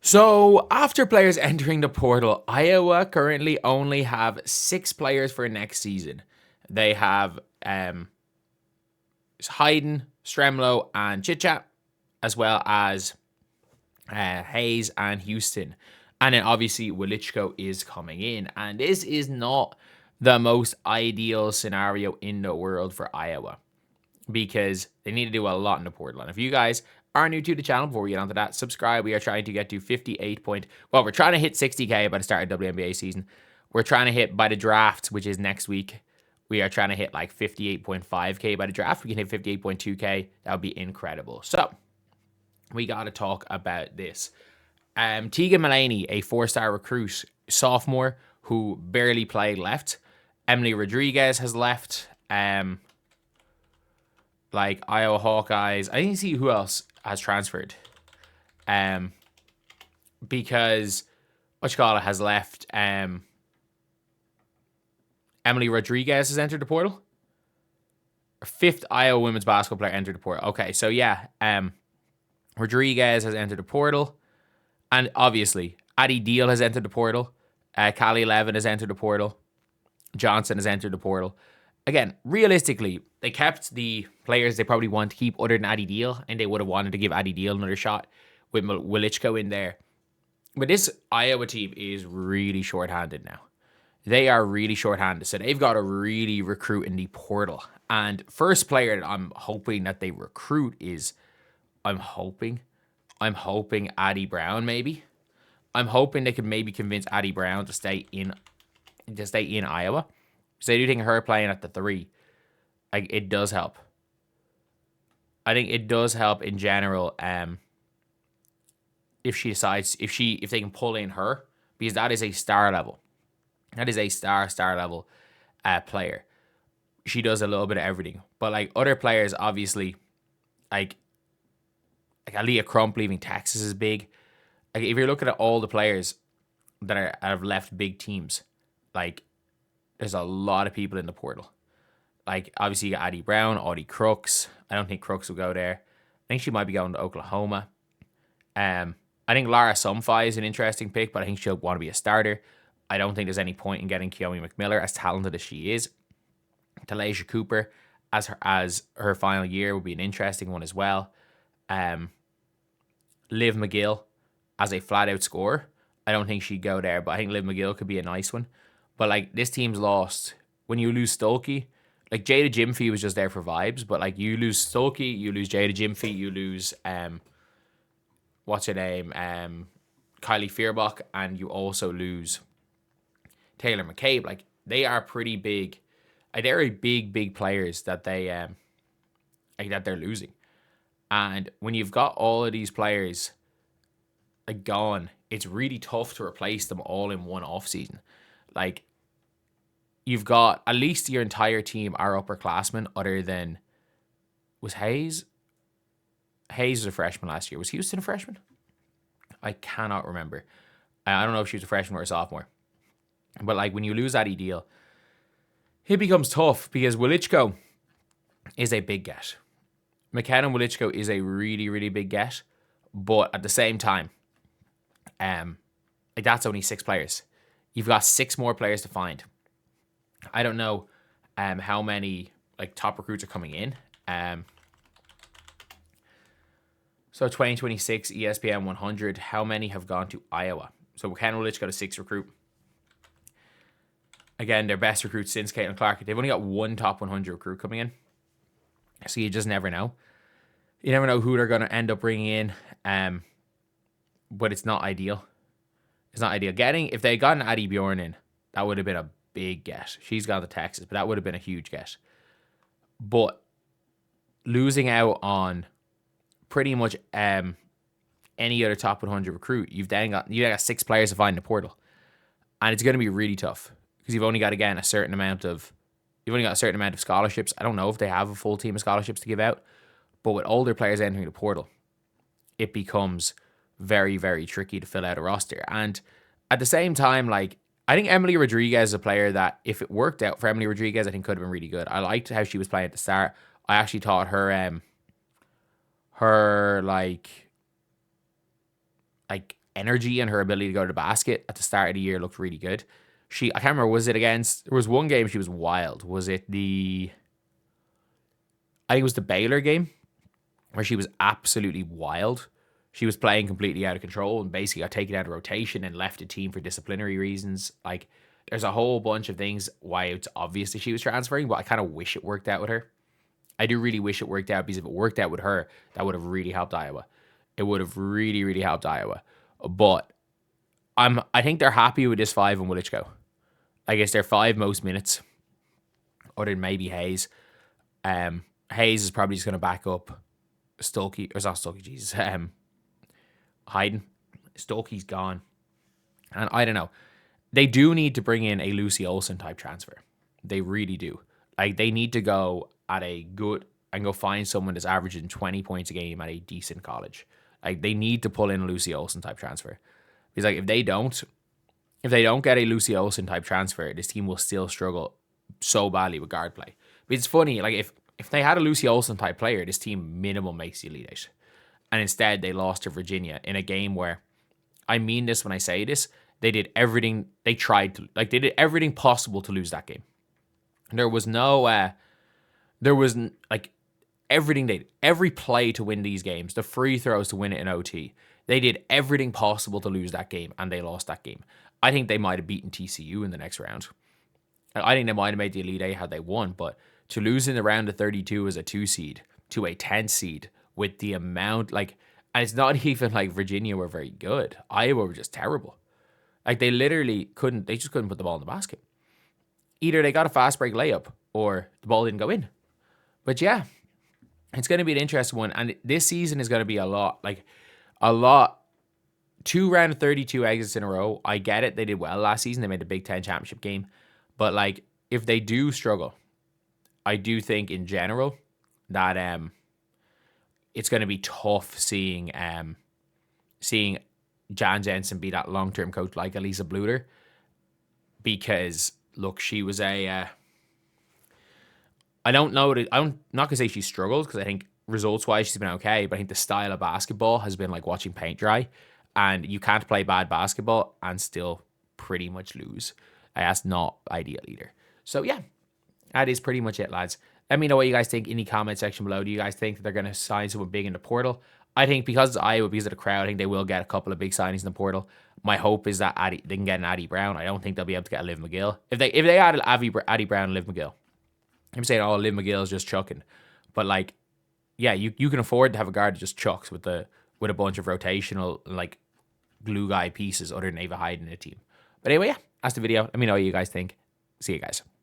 So, after players entering the portal, Iowa currently only have 6 players for next season. They have Hayden, Stremlo, and Chitchat, as well as Hayes and Houston. And then obviously Wilichko is coming in. And this is not the most ideal scenario in the world for Iowa, because they need to do a lot in the portal. And if you guys are new to the channel, before we get onto that, subscribe. We are trying to get to 58 point. Well, we're trying to hit 60K by the start of WNBA season. We're trying to hit by the draft, which is next week. We are trying to hit like 58.5K by the draft. We can hit 58.2K. That would be incredible. So we got to talk about this. Tegan Mullaney, a 4-star recruit, sophomore who barely played, left. Emily Rodriguez has left. Like Iowa Hawkeyes. I didn't see who else has transferred. Because Ochkala has left. Emily Rodriguez has entered the portal. 5th Iowa women's basketball player entered the portal. Okay, so yeah, Rodriguez has entered the portal. And obviously, Addie Deal has entered the portal. Callie Levin has entered the portal. Johnson has entered the portal. Again, realistically, they kept the players they probably want to keep other than Addie Deal, and they would have wanted to give Addie Deal another shot with Wilichko in there. But this Iowa team is really shorthanded now. They are really shorthanded, so they've got to really recruit in the portal. And first player that I'm hoping that they recruit is, I'm hoping Addie Brown, maybe. I'm hoping they can maybe convince Addie Brown to stay in Iowa. So I do think her playing at the 3, like, it does help. I think it does help in general. If she decides, if they can pull in her, because that is a star level. That is a star level player. She does a little bit of everything. But like other players, obviously, like Aaliyah Crump leaving Texas is big. Like if you're looking at all the players that have left big teams, like there's a lot of people in the portal. Like obviously you got Addie Brown, Audie Crooks. I don't think Crooks will go there. I think she might be going to Oklahoma. I think Lara Sumfai is an interesting pick, but I think she'll want to be a starter. I don't think there's any point in getting Kiyomi McMillan, as talented as she is. Talaysia Cooper as her final year would be an interesting one as well. Liv McGill as a flat out scorer. I don't think she'd go there, but I think Liv McGill could be a nice one. But like this team's lost. When you lose Stolke, like Jada Jimfy was just there for vibes, but like you lose Stolke, you lose Jada Jimfy, you lose what's her name? Kylie Fearbach, and you also lose Taylor McCabe. Like they are pretty big. They're big players that they like that they're losing. And when you've got all of these players like gone, it's really tough to replace them all in one offseason. Like you've got at least your entire team are upperclassmen, other than was Hayes was a freshman last year. Was Houston a freshman? I cannot remember. I don't know if she was a freshman or a sophomore. But like when you lose Addie Deal, it becomes tough because Wilichko is a big get. McKenna Wilichko is a really big get, but at the same time, like that's only 6 players. You've got 6 more players to find. I don't know how many like top recruits are coming in. So 2026 ESPN 100, how many have gone to Iowa? So McKenna Wilichko got a 6th recruit. Again, their best recruit since Caitlin Clark. They've only got 1 top 100 recruit coming in. So you just never know. You never know who they're going to end up bringing in. But it's not ideal. It's not ideal. If they got an Addie Bjorn in, that would have been a big get. She's gone to Texas, but that would have been a huge get. But losing out on pretty much any other top 100 recruit, you got 6 players to find in the portal. And it's going to be really tough. Because you've only got, again, a certain amount of scholarships. I don't know if they have a full team of scholarships to give out. But with older players entering the portal, it becomes very tricky to fill out a roster. And at the same time, like, I think Emily Rodriguez is a player that, if it worked out for Emily Rodriguez, I think could have been really good. I liked how she was playing at the start. I actually thought her energy and her ability to go to the basket at the start of the year looked really good. I can't remember, was it against, there was one game she was wild. Was it I think it was the Baylor game where she was absolutely wild. She was playing completely out of control and basically got taken out of rotation and left the team for disciplinary reasons. Like, there's a whole bunch of things why it's obvious that she was transferring, but I kind of wish it worked out with her. I do really wish it worked out, because if it worked out with her, that would have really helped Iowa. It would have really, really helped Iowa. But I think they're happy with this 5 and Willich go. I guess their 5 most minutes, other than maybe Hayes. Hayes is probably just going to back up Stolke, or it's not Stolke, Jesus. Hayden. Stolke's gone. And I don't know. They do need to bring in a Lucy Olsen type transfer. They really do. Like, they need to go at a good and go find someone that's averaging 20 points a game at a decent college. Like, they need to pull in a Lucy Olsen type transfer. Because like, if they don't get a Lucy Olsen type transfer, this team will still struggle so badly with guard play. But it's funny, like if they had a Lucy Olsen type player, this team minimum makes the Elite Eight. And instead they lost to Virginia in a game where, I mean this when I say this, they did everything they did everything possible to lose that game. There was everything they did, every play to win these games, the free throws to win it in OT. They did everything possible to lose that game, and they lost that game. I think they might have beaten TCU in the next round. I think they might have made the Elite Eight had they won, but to lose in the round of 32 as a 2 seed to a 10 seed with the amount, and it's not even like Virginia were very good. Iowa were just terrible. Like, they just couldn't put the ball in the basket. Either they got a fast break layup or the ball didn't go in. But yeah, it's going to be an interesting one. And this season is going to be a lot. 2 round of 32 exits in a row. I get it. They did well last season. They made the Big Ten championship game. But if they do struggle, I do think in general that it's going to be tough seeing Jan Jensen be that long-term coach like Elisa Bluter, because look, she was I'm not going to say she struggled, because I think results-wise she's been okay, but I think the style of basketball has been like watching paint dry, and you can't play bad basketball and still pretty much lose. That's not ideal either. So yeah, that is pretty much it, lads. Let me know what you guys think in the comment section below. Do you guys think that they're going to sign someone big in the portal? I think because it's Iowa, because of the crowd, I think they will get a couple of big signings in the portal. My hope is that they can get an Addie Brown. I don't think they'll be able to get a Liv McGill. If they add Addie Brown and Liv McGill, I'm saying, Liv McGill is just chucking. But yeah, you can afford to have a guard that just chucks with a bunch of rotational glue guy pieces other than Ava Hyde in the team. But anyway, yeah, that's the video. Let me know what you guys think. See you guys.